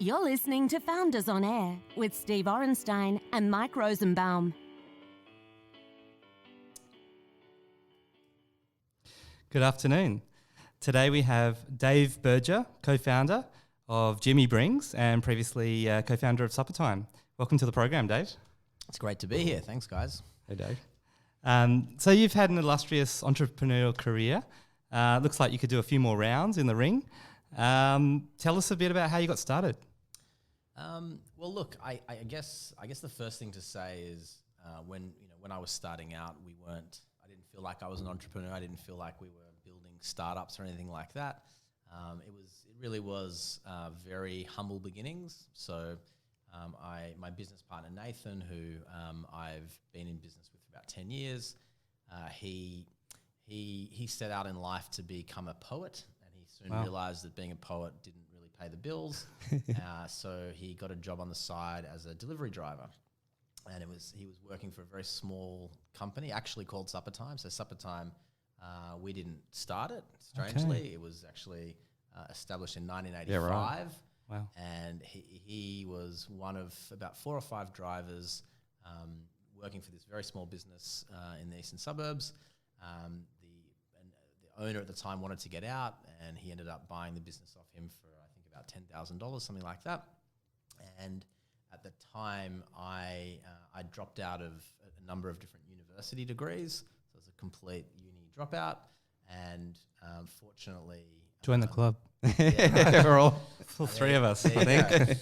You're listening to Founders on Air with Steve Orenstein and Mike Rosenbaum. Good afternoon. Today we have Dave Berger, co-founder of Jimmy Brings and previously co-founder of Suppertime. Welcome to the program, Dave. It's great to be here. Thanks, guys. Hey, Dave. So you've had an illustrious entrepreneurial career. Looks like you could do a few more rounds in the ring. Tell us a bit about how you got started. Well, look, I guess the first thing to say is when I was starting out, I didn't feel like I was an entrepreneur. I didn't feel like we were building startups or anything like that. It really was very humble beginnings. So my business partner Nathan, who I've been in business with for about 10 years, he set out in life to become a poet, and he soon realized that being a poet didn't really pay the bills. So he got a job on the side as a delivery driver. And he was working for a very small company, actually called Suppertime. So Suppertime, we didn't start it, strangely. Okay. It was actually established in 1985. Yeah, right. Wow. And he was one of about 4 or 5 drivers working for this very small business in the eastern suburbs. The owner at the time wanted to get out, and he ended up buying the business off him for, I think, about $10,000, something like that. And at the time, I dropped out of a number of different university degrees. So I was a complete uni dropout. And fortunately... Join the club. Yeah. We're all 3 of us, I think.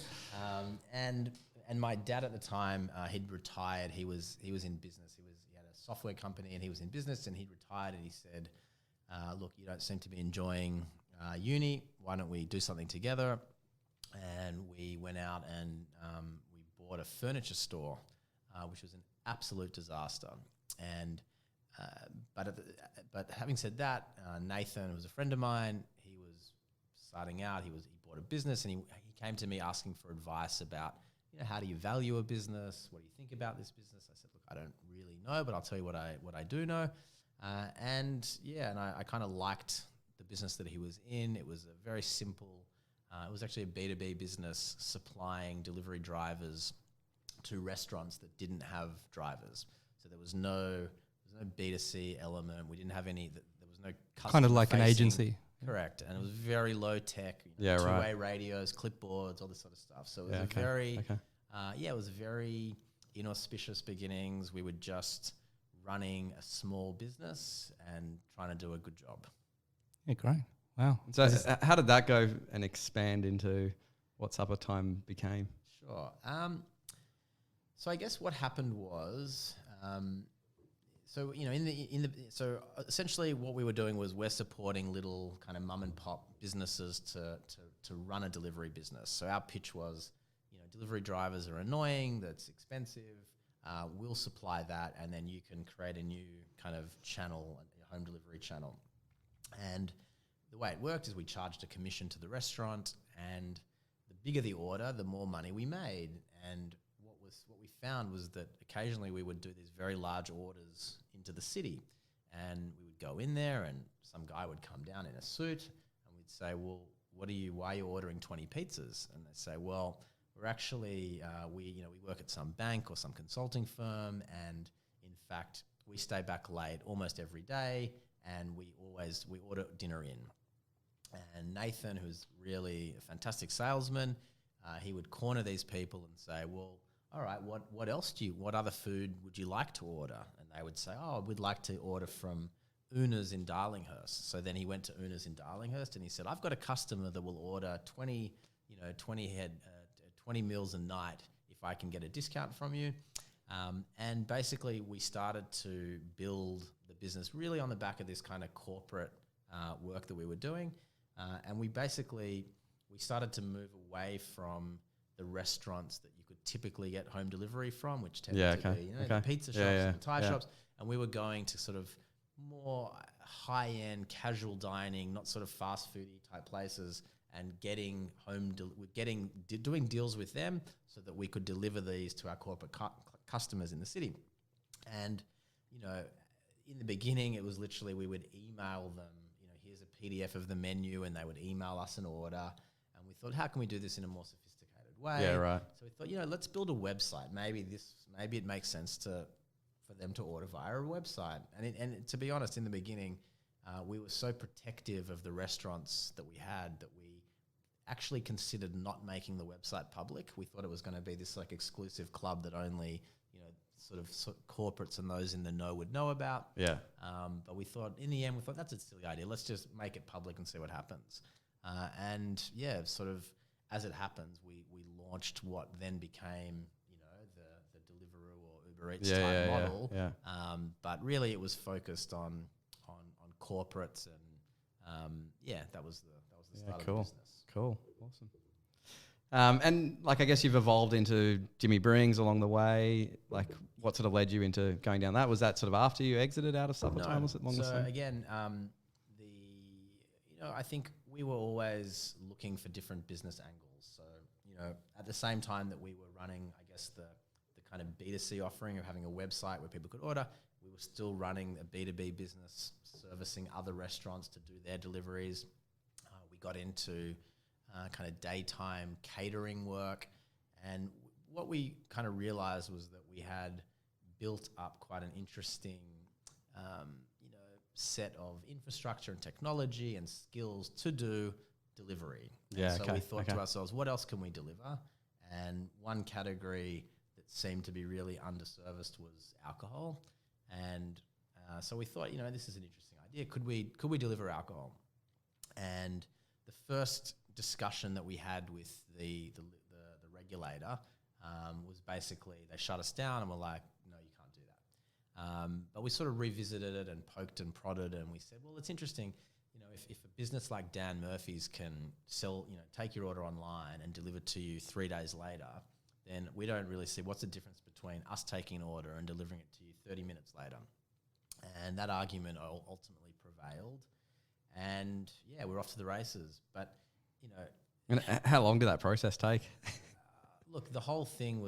And my dad at the time, he'd retired. He was in business. He had a software company, and he was in business, and he'd retired, and he said, look, you don't seem to be enjoying uni. Why don't we do something together? And we went out and we bought a furniture store, which was an absolute disaster. And but having said that, Nathan was a friend of mine. He was starting out. He bought a business, and he came to me asking for advice about, how do you value a business? What do you think about this business? I said, look, I don't really know, but I'll tell you what I do know. And I kind of liked the business that he was in. It was a very simple. It was actually a B2B business supplying delivery drivers to restaurants that didn't have drivers. So there was no B2C element. We didn't have any. There was no customer Kind of like facing. an agency. Correct, and it was very low tech. Two-way radios, clipboards, all this sort of stuff. So it was it was very inauspicious beginnings. We were just running a small business and trying to do a good job. Yeah, great. Wow. So how did that go and expand into what Suppertime became? Sure. So I guess what happened was, so essentially what we were doing was we're supporting little kind of mum and pop businesses to run a delivery business. So our pitch was, delivery drivers are annoying, that's expensive. We'll supply that, and then you can create a new kind of channel, a home delivery channel. And the way it worked is we charged a commission to the restaurant, and the bigger the order, the more money we made. And what we found was that occasionally we would do these very large orders into the city, and we would go in there, and some guy would come down in a suit, and we'd say, well, why are you ordering 20 pizzas? And they'd say, well, we're actually, we work at some bank or some consulting firm, and in fact, we stay back late almost every day, and we order dinner in. And Nathan, who's really a fantastic salesman, he would corner these people and say, well, all right, what other food would you like to order? And they would say, oh, we'd like to order from Una's in Darlinghurst. So then he went to Una's in Darlinghurst, and he said, I've got a customer that will order 20 meals a night if I can get a discount from you. And basically we started to build the business really on the back of this kind of corporate work that we were doing. And we started to move away from the restaurants that you could typically get home delivery from, which tended to be the pizza shops and the Thai shops. And we were going to sort of more high-end casual dining, not sort of fast foody type places, and doing deals with them so that we could deliver these to our corporate customers in the city. And, in the beginning, it was literally we would email them, here's a PDF of the menu, and they would email us an order. And we thought, how can we do this in a more sophisticated good way. Yeah, right. So we thought, let's build a website. Maybe it makes sense for them to order via a website. And to be honest, in the beginning, we were so protective of the restaurants that we had that we actually considered not making the website public. We thought it was going to be this like exclusive club that only sort of corporates and those in the know would know about. Yeah. But in the end, we thought that's a silly idea. Let's just make it public and see what happens. And sort of as it happens, we launched what then became the Deliveroo or Uber Eats type model. Yeah. But really, it was focused on corporates, and that was the start of the business. Cool. Awesome. And like, I guess you've evolved into Jimmy Brings along the way. Like, what sort of led you into going down that? Was that sort of after you exited out of Suppertime? Was it along the same? Again, I think we were always looking for different business angles. So, at the same time that we were running, I guess, the kind of B2C offering of having a website where people could order, we were still running a B2B business, servicing other restaurants to do their deliveries. We got into kind of daytime catering work. And what we kind of realized was that we had built up quite an interesting, set of infrastructure and technology and skills to do delivery. Yeah, and so we thought to ourselves, what else can we deliver? And one category that seemed to be really underserviced was alcohol. And so we thought, this is an interesting idea. Could we deliver alcohol? And the first discussion that we had with the regulator was basically they shut us down and were like, no, you can't do that. But we sort of revisited it and poked and prodded, and we said, well, it's interesting. If a business like Dan Murphy's can sell, take your order online and deliver to you 3 days later, then we don't really see what's the difference between us taking an order and delivering it to you 30 minutes later. And that argument ultimately prevailed. And we're off to the races. But, And how long did that process take? Look, the whole thing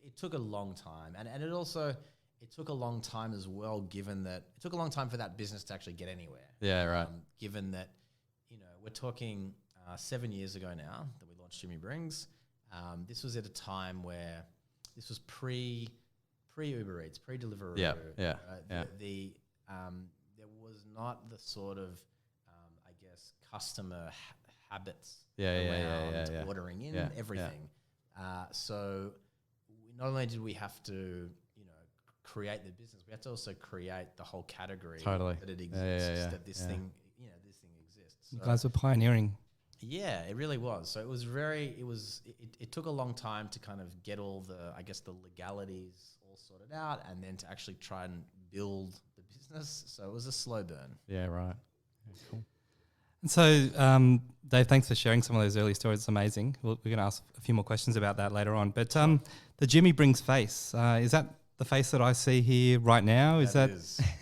it took a long time. And it took a long time as well, given that it took a long time for that business to actually get anywhere. Yeah, right. Given that, we're talking 7 years ago now that we launched Jimmy Brings. This was at a time where this was pre Uber Eats, pre Deliveroo. Yeah. There was not the sort of I guess customer habits around ordering in everything. So not only did we have to create the business, we had to also create the whole category that it exists. That this thing exists. You guys were pioneering. Yeah, it really was. So it took a long time to kind of get all the legalities all sorted out, and then to actually try and build the business. So it was a slow burn. Yeah, right. Yeah, cool. And so, Dave, thanks for sharing some of those early stories. It's amazing. We're going to ask a few more questions about that later on. But the Jimmy Brings face, is that the face that I see here right now? Is that?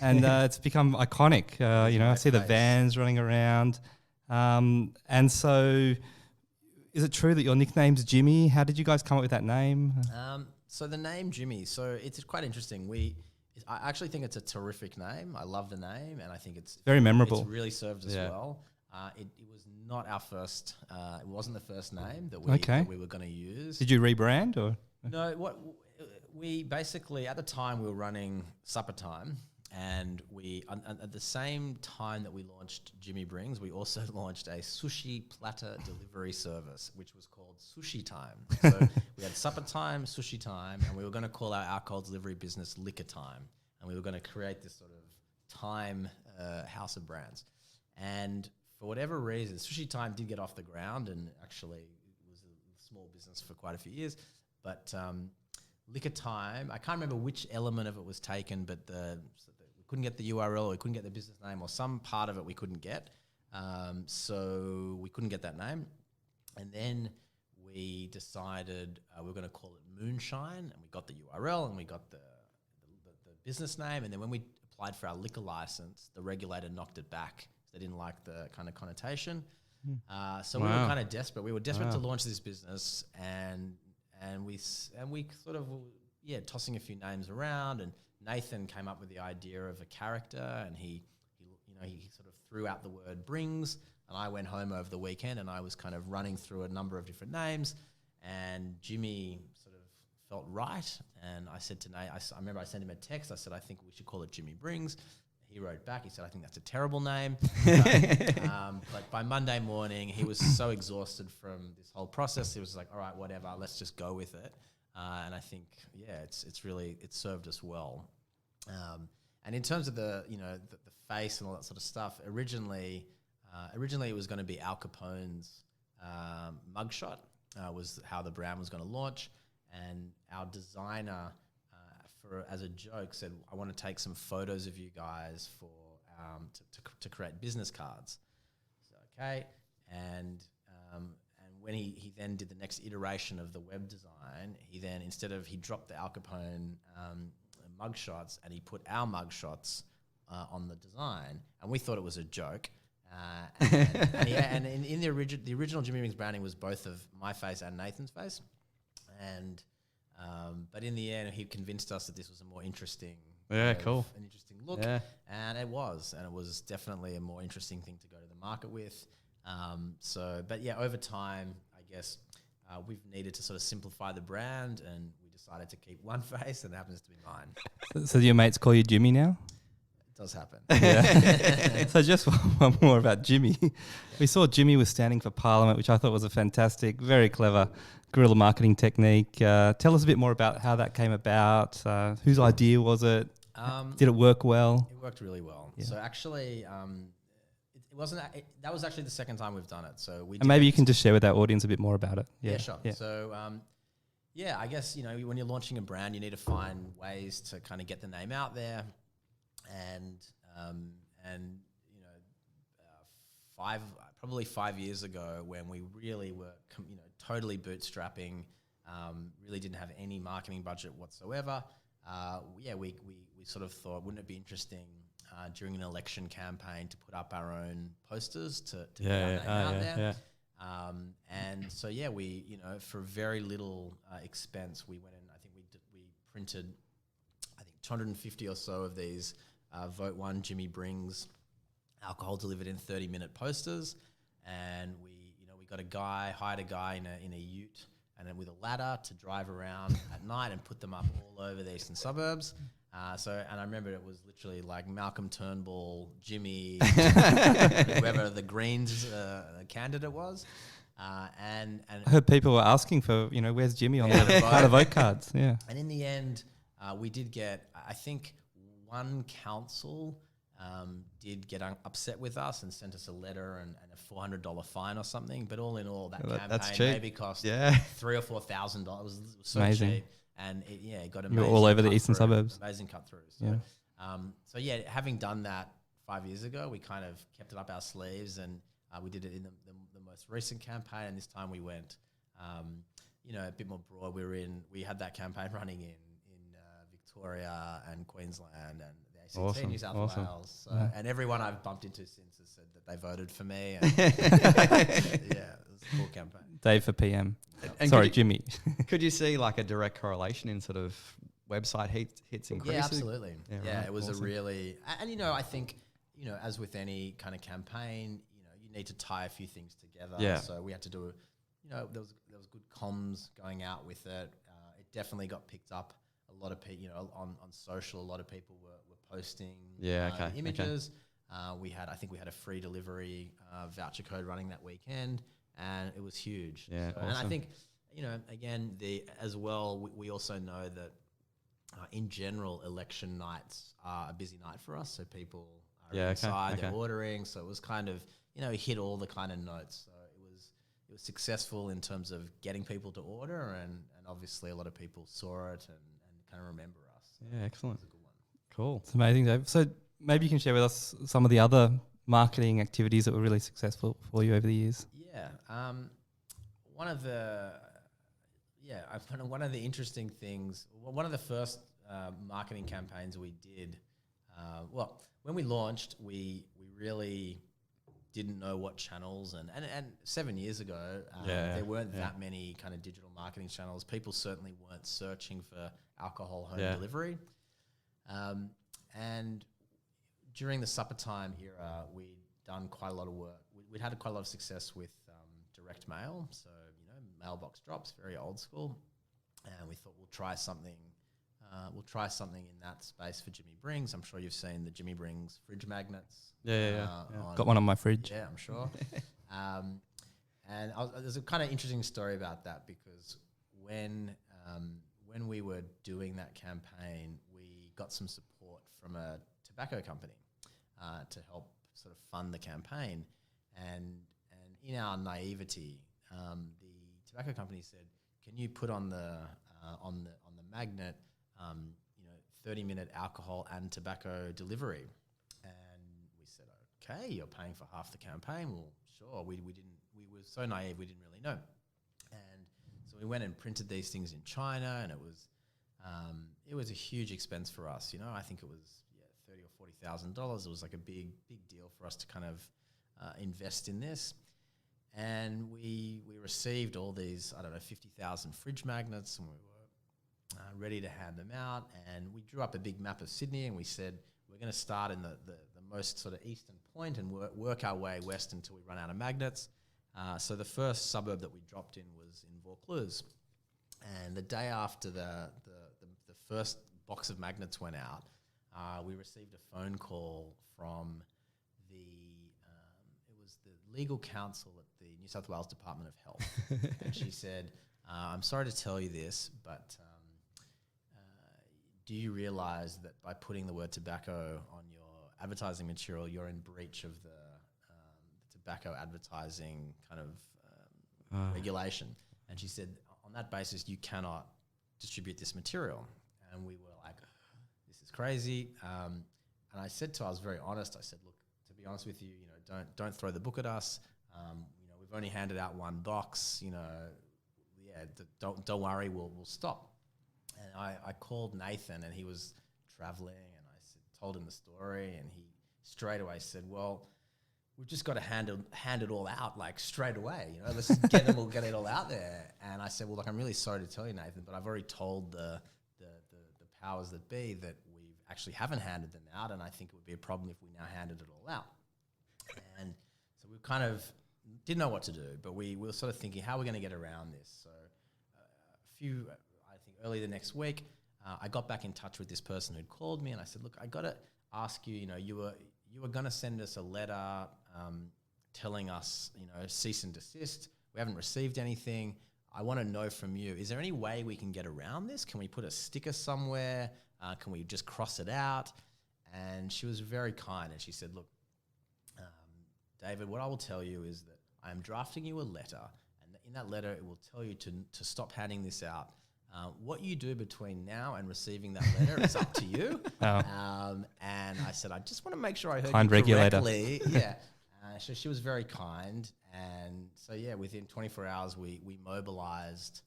And it's become iconic. I see the vans running around. And so, is it true that your nickname's Jimmy? How did you guys come up with that name? So the name Jimmy, so it's quite interesting. I actually think it's a terrific name. I love the name, and I think it's very memorable. It's really served us well. It was not our first. It wasn't the first name that we were going to use. Did you rebrand or? No. We basically, at the time, we were running Suppertime, and at the same time that we launched Jimmy Brings, we also launched a sushi platter delivery service, which was called Sushi Time. So we had Suppertime, Sushi Time, and we were going to call our alcohol delivery business Liquor Time, and we were going to create this sort of time house of brands. And for whatever reason, Sushi Time did get off the ground, and actually it was a small business for quite a few years, but Liquor Time, I can't remember which element of it was taken, but we couldn't get the URL, or we couldn't get the business name, or some part of it we couldn't get. So we couldn't get that name. And then we decided we were going to call it Moonshine, and we got the URL, and we got the business name. And then when we applied for our liquor license, the regulator knocked it back. They didn't like the kind of connotation. So we were kind of desperate. We were desperate to launch this business, and we sort of tossing a few names around, and Nathan came up with the idea of a character, and he sort of threw out the word Brings, and I went home over the weekend and I was kind of running through a number of different names, and Jimmy sort of felt right. And I said to Nate, I remember I sent him a text. I said, I think we should call it Jimmy Brings. He wrote back. He said, I think that's a terrible name. But by Monday morning, he was so exhausted from this whole process. He was like, all right, whatever, let's just go with it. And I think, it's really served us well. And in terms of the face and all that sort of stuff, originally it was going to be Al Capone's mugshot was how the brand was going to launch. And our designer, as a joke, said, I want to take some photos of you guys for to create business cards. So, okay. And when he then did the next iteration of the web design, he dropped the Al Capone mugshots and he put our mugshots on the design, and we thought it was a joke. And in the original Jimmy Rings branding was both of my face and Nathan's face, and but in the end he convinced us that this was a more interesting, an interesting look, and it was definitely a more interesting thing to go to the market with. Over time, I guess we've needed to sort of simplify the brand, and we decided to keep one face, and it happens to be mine. So do your mates call you Jimmy now? It does happen. Yeah. So just one more about Jimmy. We saw Jimmy was standing for Parliament, which I thought was a fantastic, very clever guerrilla marketing technique. Tell us a bit more about how that came about. Whose idea was it? Did it work well? It worked really well. Yeah. So actually, that was actually the second time we've done it. So and maybe you can just share with our audience a bit more about it. Yeah, sure. Yeah. So, I guess, when you're launching a brand, you need to find ways to kind of get the name out there. And probably 5 years ago, when we really were, totally bootstrapping, really didn't have any marketing budget whatsoever. We sort of thought, wouldn't it be interesting during an election campaign to put up our own posters to get our name out there? Yeah. And so, we, for very little expense, we went in. I think we printed, 250 or so of these Vote 1 Jimmy Brings alcohol delivered in 30-minute posters, and we hired a guy in a ute and then with a ladder to drive around at night and put them up all over the eastern suburbs. And I remember it was literally like Malcolm Turnbull, Jimmy, whoever the Greens candidate was. And I heard people were asking for, where's Jimmy on the vote cards? Yeah. And in the end, we did get, I think, one council did get upset with us and sent us a letter and a $400 fine or something. But all in all, that campaign maybe cost $3,000 or $4,000. It was so amazing. Cheap. And it got amazing. You're all over the eastern suburbs. Amazing cut through. So, having done that 5 years ago, we kind of kept it up our sleeves, and we did it in the most recent campaign. And this time we went, a bit more broad. We had that campaign running in Victoria and Queensland and the ACT, New South Wales. So, and everyone I've bumped into since has said that they voted for me. And it was a cool campaign. Dave for PM. And sorry, Jimmy. Could you see like a direct correlation in sort of website hits increasing? Yeah, absolutely. Yeah, right. It was awesome. a really, and I think, as with any kind of campaign, you need to tie a few things together. Yeah. So we had to do, there was good comms going out with it. It definitely got picked up. A lot of people, on social, a lot of people were posting images. Okay. I think we had a free delivery voucher code running that weekend, and it was huge. Yeah, so, awesome. And I think, again, we also know that in general, election nights are a busy night for us. So people are inside, they're ordering. So it was kind of, it hit all the kind of notes. So it was successful in terms of getting people to order, and obviously a lot of people saw it and kind of remember us. So yeah, excellent. It was a good one. Cool. It's amazing, Dave. So maybe you can share with us some of the other marketing activities that were really successful for you over the years. Yeah. One of the interesting things, one of the first marketing campaigns we did, when we launched, we really didn't know what channels, and 7 years ago, there weren't that many kind of digital marketing channels. People certainly weren't searching for alcohol home delivery. And during the Suppertime era, we'd done quite a lot of work. We'd had quite a lot of success with direct mail. So, mailbox drops, very old school. And we thought we'll try something. We'll try something in that space for Jimmy Brings. I'm sure you've seen the Jimmy Brings fridge magnets. Yeah. Got one on my fridge. Yeah, I'm sure. And there's a kind of interesting story about that, because when we were doing that campaign, we got some support from a tobacco company to help sort of fund the campaign. And in our naivety, the tobacco company said, "Can you put on the magnet, 30-minute alcohol and tobacco delivery?" And we said, "Okay, you're paying for half the campaign." Well, sure. We were so naive, we didn't really know. And so we went and printed these things in China, and it was a huge expense for us. I think it was $30,000 or $40,000. It was like a big deal for us to kind of invest in this. And we received all these 50,000 fridge magnets, and we were ready to hand them out. And we drew up a big map of Sydney, and we said we're going to start in the most sort of eastern point and work our way west until we run out of magnets. So the first suburb that we dropped in was in Vaucluse. And the day after the first box of magnets went out, we received a phone call from the legal counsel at the New South Wales Department of Health. And she said, "I'm sorry to tell you this, but do you realise that by putting the word tobacco on your advertising material, you're in breach of the tobacco advertising kind of regulation?" And she said, "On that basis, you cannot distribute this material." And we were like, "This is crazy." And I said to her, I was very honest. I said, "Look, to be honest with you, don't throw the book at us. We've only handed out one box. Don't worry, we'll stop." And I called Nathan, and he was traveling, and I told him the story, and he straight away said, "Well, we've just got to hand it all out like straight away. Let's get it all out there." And I said, "Well, look, I'm really sorry to tell you, Nathan, but I've already told the powers that be that we actually haven't handed them out, and I think it would be a problem if we now handed it all out." And so we kind of didn't know what to do, but we were sort of thinking, how are we going to get around this? So I think early the next week, I got back in touch with this person who'd called me, and I said, "Look, I got to ask you, you were going to send us a letter telling us, cease and desist. We haven't received anything. I want to know from you, is there any way we can get around this? Can we put a sticker somewhere? Can we just cross it out?" And she was very kind, and she said, "Look, David, what I will tell you is that I am drafting you a letter, and in that letter it will tell you to stop handing this out. What you do between now and receiving that letter is up to you." Oh. And I said, "I just want to make sure I heard Kind you regulator. correctly." Yeah. So she was very kind. And so, within 24 hours, we mobilized,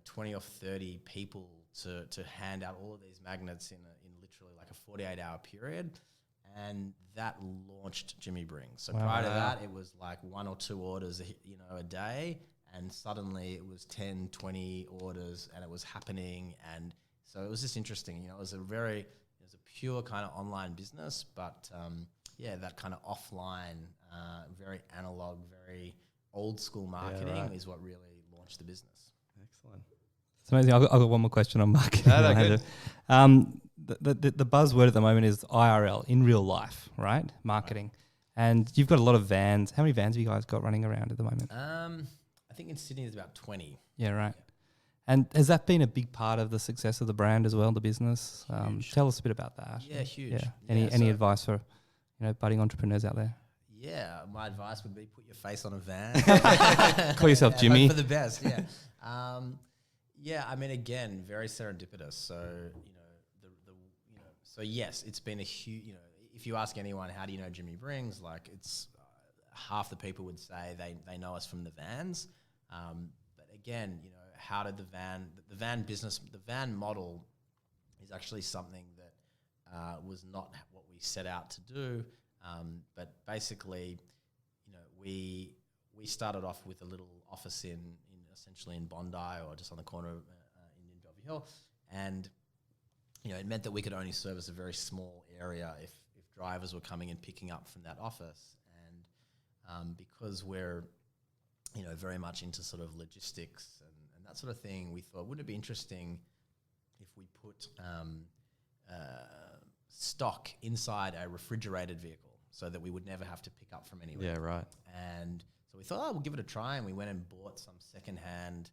20 or 30 people to hand out all of these magnets in literally like a 48-hour period. And that launched Jimmy Brings. So prior to that, it was like 1 or 2 orders, a day. And suddenly it was 10, 20 orders, and it was happening. And so it was just interesting. It was a pure kind of online business, but that kind of offline, very analog, very old school marketing is what really launched the business. Excellent. It's amazing. I've got one more question on marketing. No, good. The buzzword at the moment is IRL, in real life, right? Marketing. Right. And you've got a lot of vans. How many vans have you guys got running around at the moment? I think in Sydney there's about 20. Yeah, right. Yeah. And has that been a big part of the success of the brand as well, the business? Tell us a bit about that. Yeah, huge. Yeah. Any advice for budding entrepreneurs out there? Yeah, my advice would be put your face on a van. Call yourself Jimmy. Hope for the best. Yeah. I mean, again, very serendipitous. So so yes, it's been a huge. If you ask anyone, how do you know Jimmy Brings? Like, it's half the people would say they know us from the vans. But again, how did the van business, the van model is actually something that was not what we set out to do. But basically, we started off with a little office in essentially in Bondi, or just on the corner of in Davie Hill, and it meant that we could only service a very small area if drivers were coming and picking up from that office. And because we're very much into sort of logistics and that sort of thing, we thought, wouldn't it be interesting if we put stock inside a refrigerated vehicle so that we would never have to pick up from anywhere? Yeah, right. And so we thought, we'll give it a try, and we went and bought some secondhand,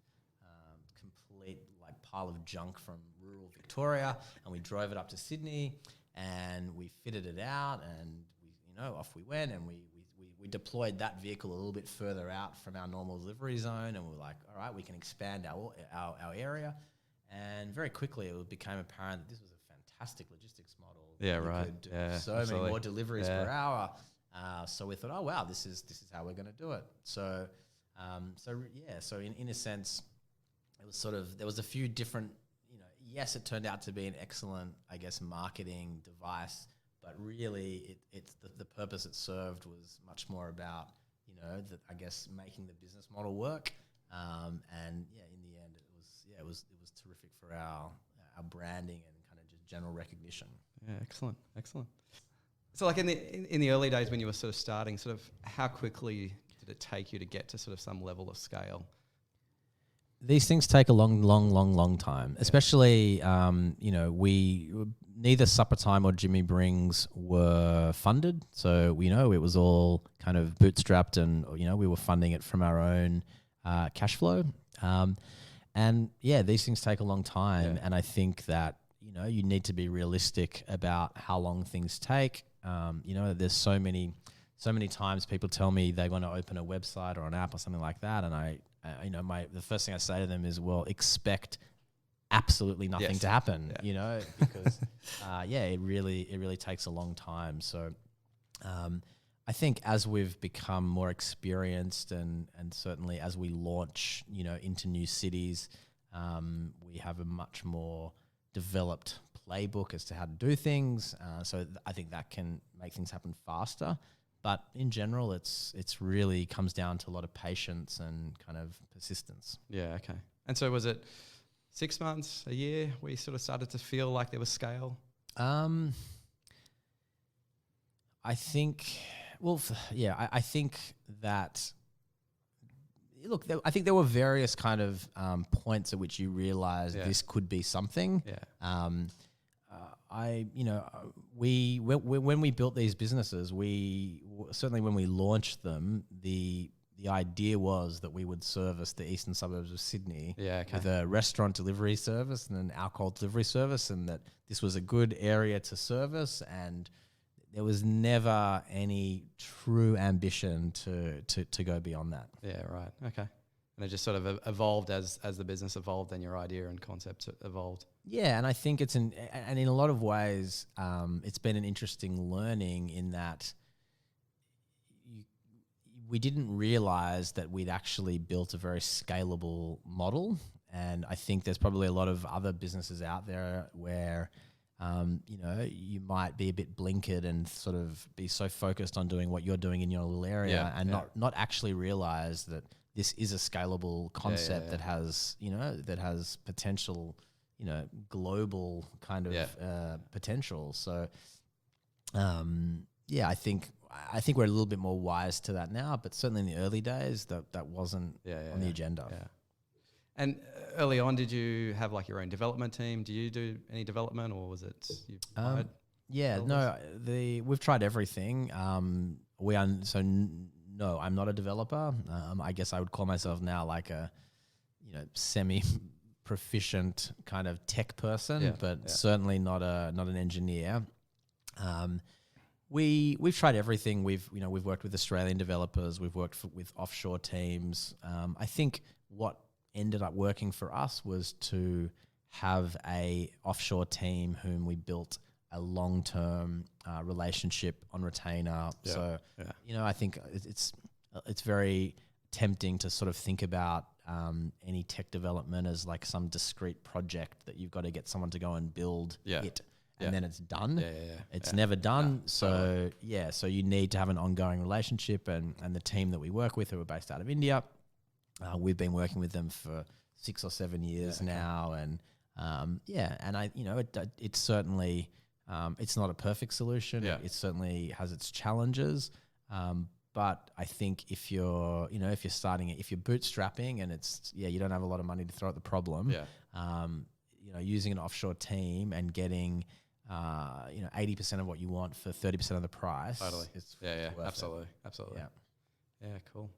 complete like pile of junk from rural Victoria, and we drove it up to Sydney, and we fitted it out, and off we went, and we deployed that vehicle a little bit further out from our normal delivery zone, and we were like, all right, we can expand our area, and very quickly it became apparent that this was a fantastic logistics model. Yeah, We right. could do Yeah, so absolutely. many more deliveries Yeah. per hour. So we thought, oh wow, this is how we're going to do it. So in a sense, it was there was a few different, yes, it turned out to be an excellent, I guess, marketing device, but really it's the purpose it served was much more about, I guess making the business model work. And in the end, it was terrific for our branding and kind of just general recognition. Yeah, excellent. So like in the early days when you were sort of starting, sort of how quickly did it take you to get to sort of some level of scale? These things take a long time, especially, we neither Suppertime or Jimmy Brings were funded. So, it was all kind of bootstrapped, and, we were funding it from our own cash flow. And yeah, these things take a long time. Yeah. And I think that, you need to be realistic about how long things take. There's so many times people tell me they want to open a website or an app or something like that, and the first thing I say to them is, well, expect absolutely nothing Yes. to happen, Yeah. because it really takes a long time. So I think as we've become more experienced and certainly as we launch, into new cities, we have a much more developed playbook as to how to do things. So I think that can make things happen faster. But in general, it's really comes down to a lot of patience and kind of persistence. Yeah, okay. And so was it 6 months, a year, where you sort of started to feel like there was scale? I think, I think that, look, I think there were various kind of points at which you realize this could be something. Yeah. When we built these businesses, certainly when we launched them, the idea was that we would service the eastern suburbs of Sydney with a restaurant delivery service and an alcohol delivery service, and that this was a good area to service, and there was never any true ambition to go beyond that. Yeah, right. Okay. And it just sort of evolved as the business evolved and your idea and concept evolved. Yeah, and I think and in a lot of ways, it's been an interesting learning in that we didn't realize that we'd actually built a very scalable model. And I think there's probably a lot of other businesses out there where, you might be a bit blinkered and sort of be so focused on doing what you're doing in your little area and not actually realize that this is a scalable concept that has potential, global kind of potential. So, I think we're a little bit more wise to that now, but certainly in the early days that wasn't on the agenda. Yeah. And early on, did you have like your own development team? Do you do any development, or was it you hired? We've tried everything. No, I'm not a developer. I guess I would call myself now like a, semi-proficient kind of tech person, but certainly not an engineer. We've tried everything. We've worked with Australian developers. We've worked with offshore teams. I think what ended up working for us was to have a offshore team whom we built a long-term relationship on retainer. Yeah. So, I think it's very tempting to sort of think about any tech development as like some discrete project that you've got to get someone to go and build it. And then it's done. It's never done. So you need to have an ongoing relationship, and the team that we work with, who are based out of India, we've been working with them for 6 or 7 years now, and it's certainly it's not a perfect solution. It certainly has its challenges, But I think if you're starting it, if you're bootstrapping and you don't have a lot of money to throw at the problem. Using an offshore team and getting 80% of what you want for 30% of the price. Totally. It's worth Absolutely. Yeah, cool.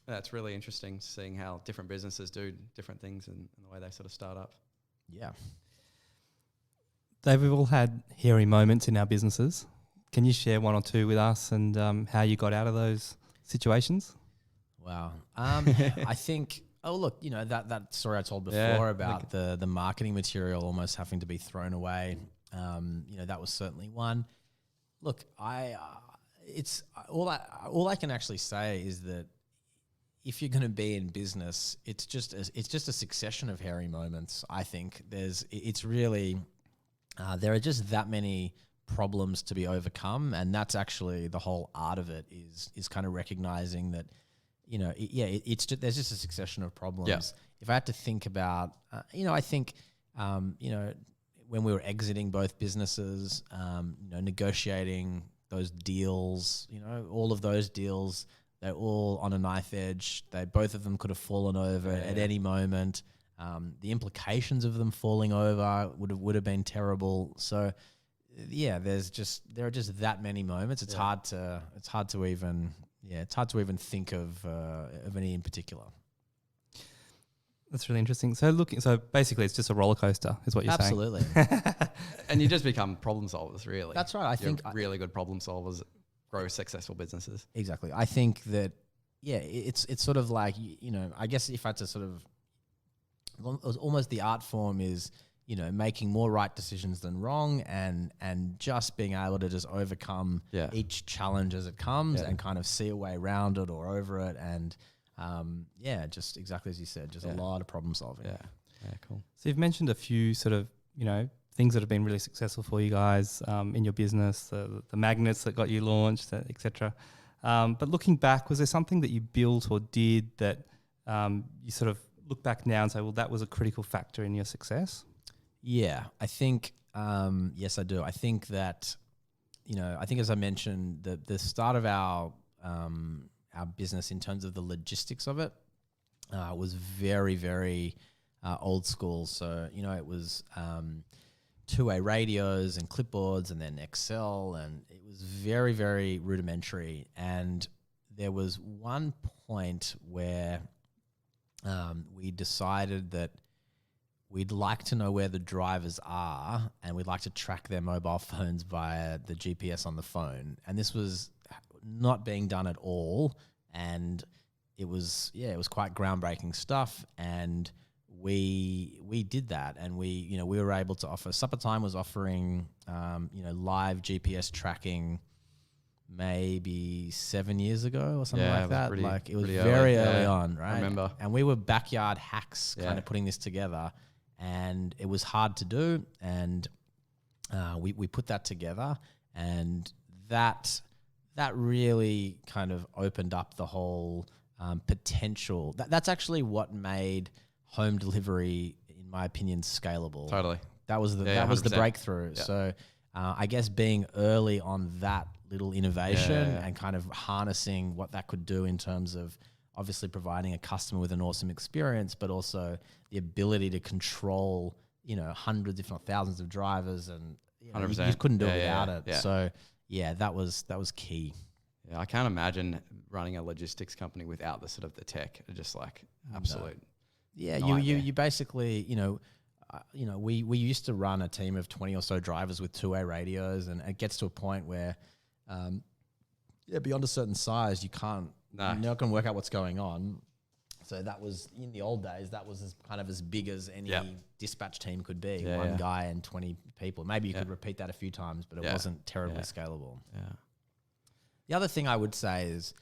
That's really interesting seeing how different businesses do different things and the way they sort of start up. Yeah. Dave, we've all had hairy moments in our businesses. Can you share one or two with us and how you got out of those situations? Wow. I think, look, that story I told before about the marketing material almost having to be thrown away. That was certainly one. Look, it's all I can actually say is that if you're going to be in business, it's just a succession of hairy moments. I think it's really there are just that many problems to be overcome, and that's actually the whole art of it is kind of recognizing that there's just a succession of problems. Yeah. If I had to think about I think when we were exiting both businesses, negotiating those deals, all of those deals, they're all on a knife edge. Both of them could have fallen over at any moment. The implications of them falling over would have been terrible. So, there are just that many moments. It's hard to even think of any in particular. That's really interesting. So basically, it's just a roller coaster, is what you're saying. Absolutely. And you just become problem solvers, really. That's right. I think really good problem solvers grow successful businesses. Exactly. I think that it's sort of like I guess if I had to sort of almost the art form is making more right decisions than wrong, and just being able to just overcome each challenge as it comes and kind of see a way around it or over it, and just exactly as you said, just a lot of problem solving. Yeah, cool. So you've mentioned a few sort of things that have been really successful for you guys in your business, the magnets that got you launched, etc. But looking back, was there something that you built or did that you sort of look back now and say, well, that was a critical factor in your success? Yeah, I think, yes, I do. I think that, I think as I mentioned, the start of our business in terms of the logistics of it was very, very old school. So, it was two-way radios and clipboards and then Excel, and it was very, very rudimentary. And there was one point where we decided that we'd like to know where the drivers are, and we'd like to track their mobile phones via the GPS on the phone. And this was not being done at all. And it was quite groundbreaking stuff. And we did that, and we were able to offer. Suppertime was offering live GPS tracking maybe 7 years ago or something like that. It was very early on, right? I remember. And we were backyard hacks kind of putting this together, and it was hard to do. And we put that together, and that really kind of opened up the whole potential. That's actually what made home delivery, in my opinion, scalable. Totally. That was the breakthrough. Yeah. So I guess being early on that little innovation and kind of harnessing what that could do in terms of obviously providing a customer with an awesome experience, but also the ability to control, hundreds, if not thousands of drivers, and you just couldn't do it without it. Yeah. So that was key. Yeah, I can't imagine running a logistics company without the sort of the tech. Just like absolute. No. Yeah, you basically, we used to run a team of 20 or so drivers with two-way radios, and it gets to a point where, beyond a certain size, you're not going to work out what's going on. So that was, in the old days, that was kind of as big as any dispatch team could be, one guy and 20 people. Maybe you could repeat that a few times, but it wasn't terribly scalable. Yeah. The other thing I would say is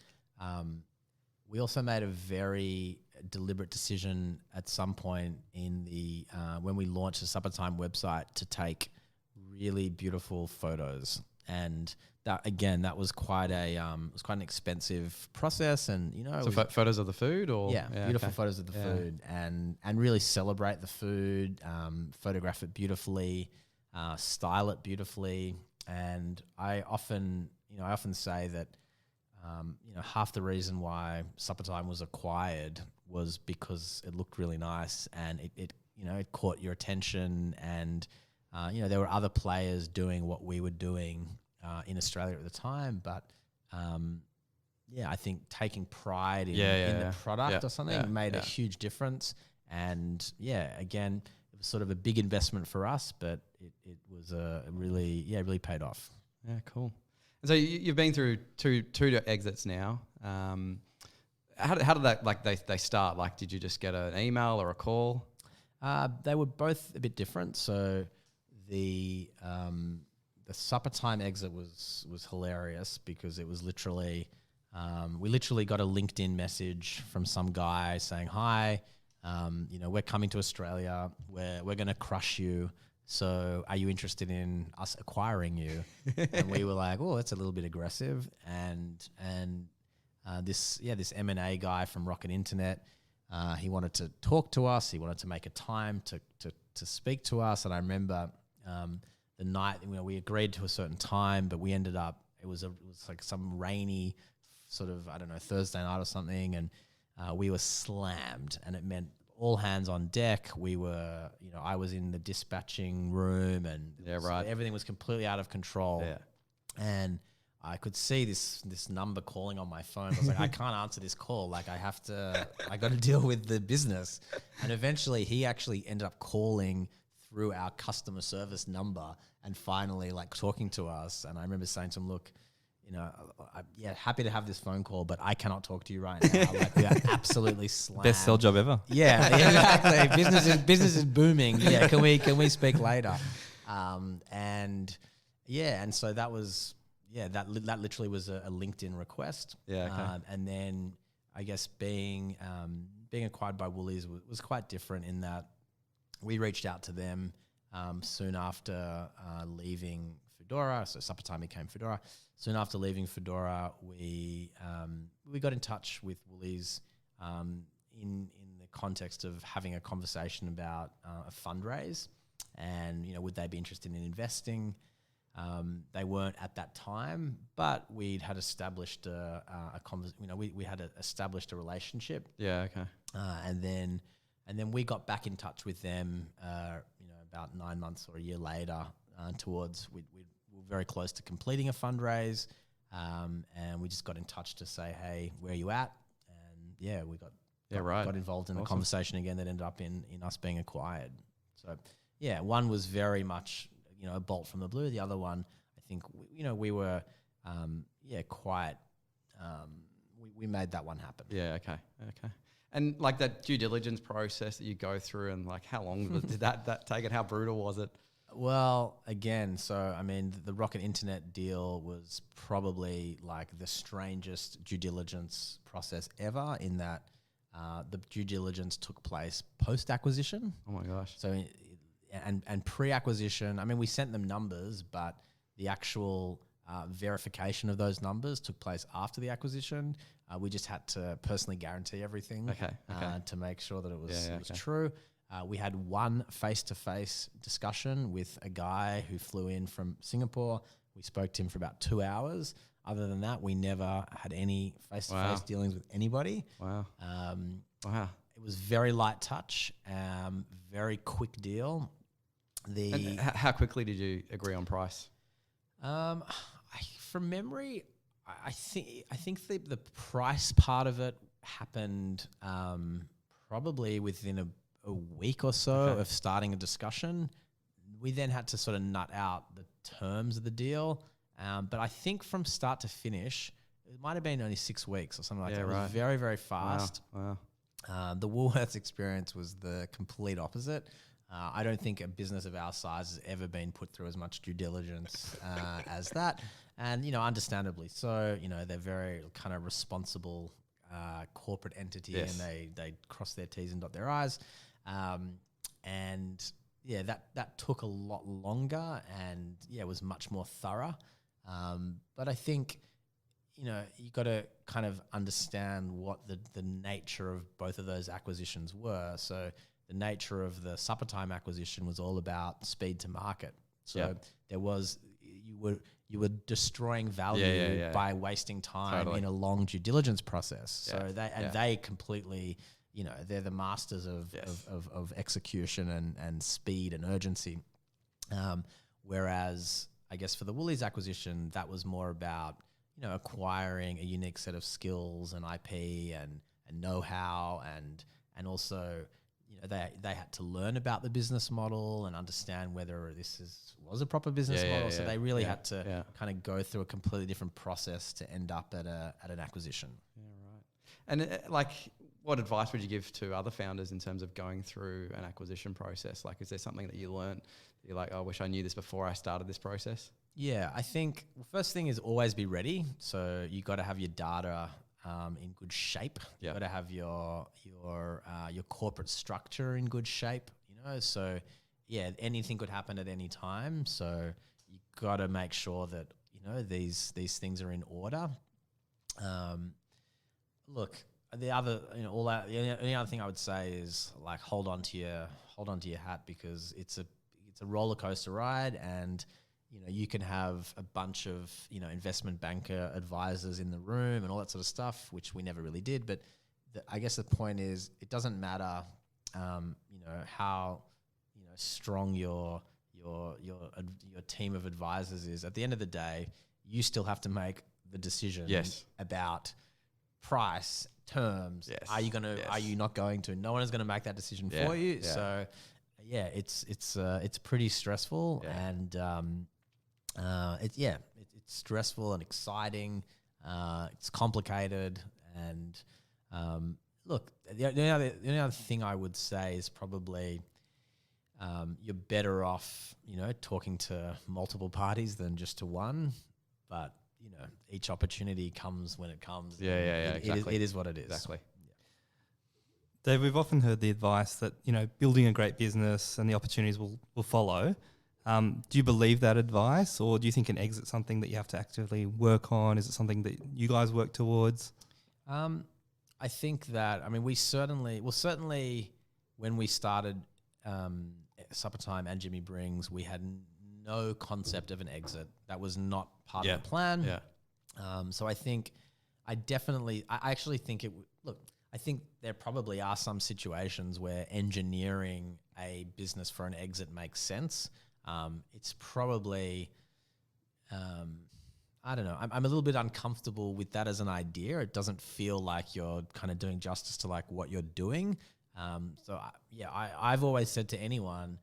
we also made a very deliberate decision at some point in the when we launched the Suppertime website to take really beautiful photos, and that was quite an expensive process. And so photos of the food, or beautiful photos of the food, and really celebrate the food, photograph it beautifully, style it beautifully. And I often say that half the reason why Suppertime was acquired was because it looked really nice and it caught your attention, and there were other players doing what we were doing in Australia at the time, but I think taking pride in the product or something made a huge difference. And again, it was sort of a big investment for us, but it was really paid off. Yeah, cool. And so you've been through two exits now. How did that they start? Like, did you just get an email or a call? They were both a bit different. So the Suppertime exit was hilarious because it was literally we literally got a LinkedIn message from some guy saying, "Hi, we're coming to Australia. We're going to crush you. So are you interested in us acquiring you?" And we were like, "Oh, that's a little bit aggressive." And this M&A guy from Rocket Internet, he wanted to talk to us. He wanted to make a time to speak to us. And I remember the night, we agreed to a certain time, but we ended up, it was like some rainy sort of, I don't know, Thursday night or something. And we were slammed, and it meant all hands on deck. We were, I was in the dispatching room, and everything was completely out of control. Yeah. And I could see this number calling on my phone. I was like, I can't answer this call. Like, I got to deal with the business. And eventually he actually ended up calling through our customer service number and finally like talking to us. And I remember saying to him, "Look, happy to have this phone call, but I cannot talk to you right now. Like, we are absolutely slammed." Best sell job ever. Yeah, exactly. Business is booming. Yeah, can we speak later? And so that was that literally was a LinkedIn request. Yeah. Okay. And then I guess being acquired by Woolies was quite different in that we reached out to them soon after leaving Fedora. So Suppertime became Fedora. Soon after leaving Fedora, we got in touch with Woolies in the context of having a conversation about a fundraise, and would they be interested in investing? They weren't at that time, but we had established we had established a relationship. Yeah. Okay. And then we got back in touch with them, about 9 months or a year later. We were very close to completing a fundraise, and we just got in touch to say, "Hey, where are you at?" And we got involved in the conversation again that ended up in us being acquired. So one was very much a bolt from the blue. The other one, I think we were quite we made that one happen. Yeah. Okay. And like that due diligence process that you go through, and like how long did that take, and how brutal was it? Well, again, so I mean, the Rocket Internet deal was probably like the strangest due diligence process ever, in that the due diligence took place post-acquisition. Oh my gosh. So, and pre-acquisition, I mean, we sent them numbers, but the actual verification of those numbers took place after the acquisition. We just had to personally guarantee everything to make sure that it was true. We had one face-to-face discussion with a guy who flew in from Singapore. We spoke to him for about 2 hours. Other than that, we never had any face-to-face dealings with anybody. Wow. It was very light touch, very quick deal. And how quickly did you agree on price? From memory, I think the price part of it happened probably within a week or so of starting a discussion. We then had to sort of nut out the terms of the deal. But I think from start to finish, it might have been only 6 weeks or something like that. It was very, very fast. Wow. The Woolworths experience was the complete opposite. I don't think a business of our size has ever been put through as much due diligence as that. And, understandably so, they're very kind of responsible corporate entity, and they cross their T's and dot their I's. That took a lot longer, and it was much more thorough. But I think, you got to kind of understand what the nature of both of those acquisitions were. So the nature of the Suppertime acquisition was all about speed to market. So there was, you were destroying value by wasting time in a long due diligence process. So they completely, you know, they're the masters of execution and speed and urgency. Whereas I guess for the Woolies acquisition, that was more about, you know, acquiring a unique set of skills and IP and know-how and also, you know, they had to learn about the business model and understand whether this was a proper business model. So they really had to kind of go through a completely different process to end up at an acquisition. Yeah, right. And like, what advice would you give to other founders in terms of going through an acquisition process? Like, is there something that you learned that you're like, oh, I wish I knew this before I started this process? Yeah, I think first thing is always be ready. So you got to have your data in good shape. You got to have your corporate structure in good shape. You know, so yeah, anything could happen at any time. So you got to make sure that, you know, these things are in order. Look, the other, you know, all that. The only other thing I would say is like hold on to your hat, because it's a roller coaster ride, and you know, you can have a bunch of, you know, investment banker advisors in the room and all that sort of stuff, which we never really did. But I guess the point is, it doesn't matter, you know, how, you know, strong your team of advisors is. At the end of the day, you still have to make the decision about price, terms. Yes. Are you not going to? No one is going to make that decision for you. Yeah. So yeah, it's pretty stressful and it's stressful and exciting. It's complicated, and look, the only other thing I would say is probably you're better off, you know, talking to multiple parties than just to one. But you know, each opportunity comes when it comes. Exactly. It is what it is. Exactly. Dave, we've often heard the advice that, you know, building a great business and the opportunities will follow. Do you believe that advice, or do you think an exit something that you have to actively work on? Is it something that you guys work towards? I think that, I mean, we certainly when we started Suppertime and Jimmy Brings, we had no concept of an exit. That was not part of the plan. Yeah. So I think I actually think I think there probably are some situations where engineering a business for an exit makes sense. It's probably, I don't know. I'm a little bit uncomfortable with that as an idea. It doesn't feel like you're kind of doing justice to like what you're doing. I've always said to anyone,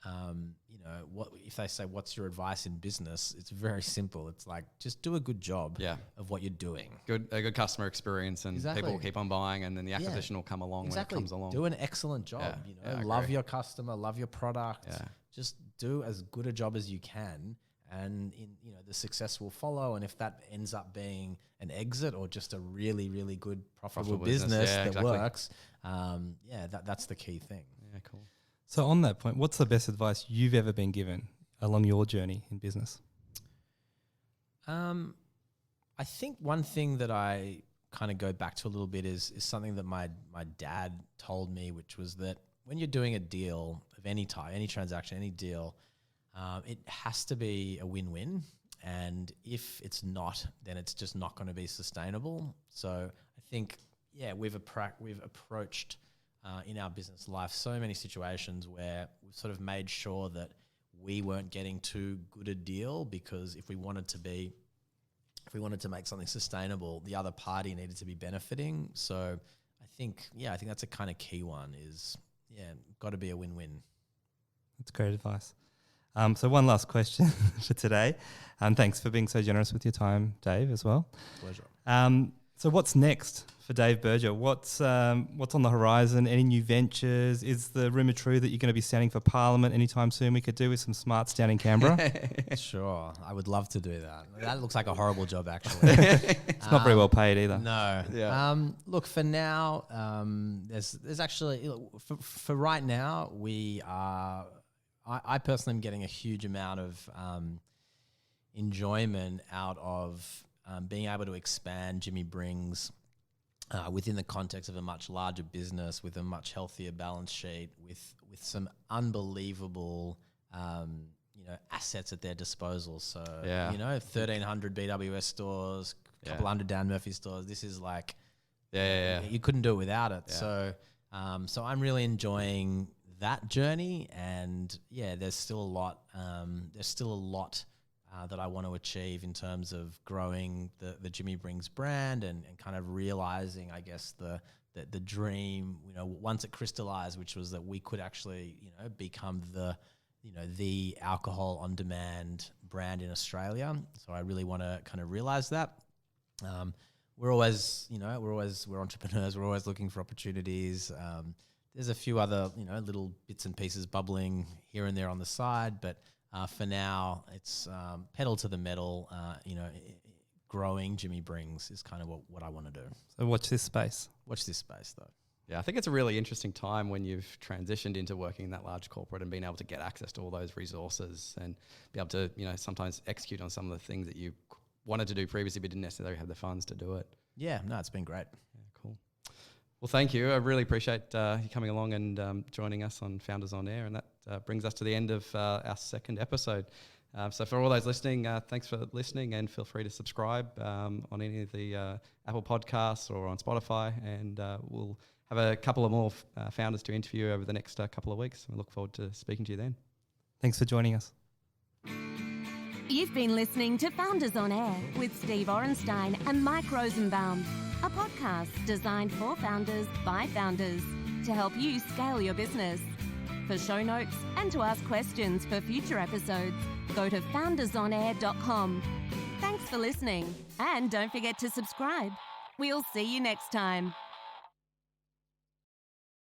you know, what if they say, "What's your advice in business?" It's very simple. It's like, just do a good job of what you're doing. A good customer experience, and people will keep on buying, and then the acquisition will come along when it comes along. Do an excellent job. You know, love your customer, love your product. Yeah. Just do as good a job as you can, and you know, the success will follow. And if that ends up being an exit or just a really, really good profitable business that works, that's the key thing. Yeah, cool. So on that point, what's the best advice you've ever been given along your journey in business? I think one thing that I kind of go back to a little bit is something that my dad told me, which was that when you're doing a deal of any type, any transaction, any deal, it has to be a win-win. And if it's not, then it's just not going to be sustainable. So I think, we've approached in our business life so many situations where we've sort of made sure that we weren't getting too good a deal, because if we wanted to make something sustainable, the other party needed to be benefiting. So I think that's a kind of key one is, got to be a win-win. That's great advice. So one last question for today. Thanks for being so generous with your time, Dave, as well. Pleasure. So what's next for Dave Berger? What's on the horizon? Any new ventures? Is the rumour true that you're going to be standing for Parliament anytime soon? We could do with some smarts down in Canberra. Sure, I would love to do that. That looks like a horrible job, actually. It's not very well paid either. No. Yeah. Look, for now, there's actually, for right now, we are. I personally am getting a huge amount of enjoyment out of being able to expand Jimmy Brings within the context of a much larger business with a much healthier balance sheet, with some unbelievable assets at their disposal. So, Yeah. 1,300 BWS stores, a couple hundred Dan Murphy stores. This is like, you couldn't do it without it. Yeah. So I'm really enjoying that journey, and there's still a lot. That I want to achieve in terms of growing the Jimmy Brings brand and kind of realizing, I guess, the dream, once it crystallized, which was that we could actually, become the alcohol on demand brand in Australia. So I really want to kind of realize that. We're always, we're entrepreneurs. We're always looking for opportunities. There's a few other, little bits and pieces bubbling here and there on the side, but for now, it's pedal to the metal. Growing Jimmy Brings is kind of what I want to do. So watch this space. Watch this space, though. Yeah, I think it's a really interesting time when you've transitioned into working in that large corporate and being able to get access to all those resources and be able to, sometimes execute on some of the things that you wanted to do previously but didn't necessarily have the funds to do it. Yeah, no, it's been great. Yeah, cool. Well, thank you. I really appreciate you coming along and joining us on Founders on Air, and that brings us to the end of our second episode. So for all those listening, thanks for listening, and feel free to subscribe on any of the Apple Podcasts or on Spotify, and we'll have a couple of more founders to interview over the next couple of weeks. We look forward to speaking to you then. Thanks for joining us. You've been listening to Founders on Air with Steve Orenstein and Mike Rosenbaum, a podcast designed for founders by founders to help you scale your business. For show notes and to ask questions for future episodes, go to foundersonair.com. Thanks for listening, and don't forget to subscribe. We'll see you next time.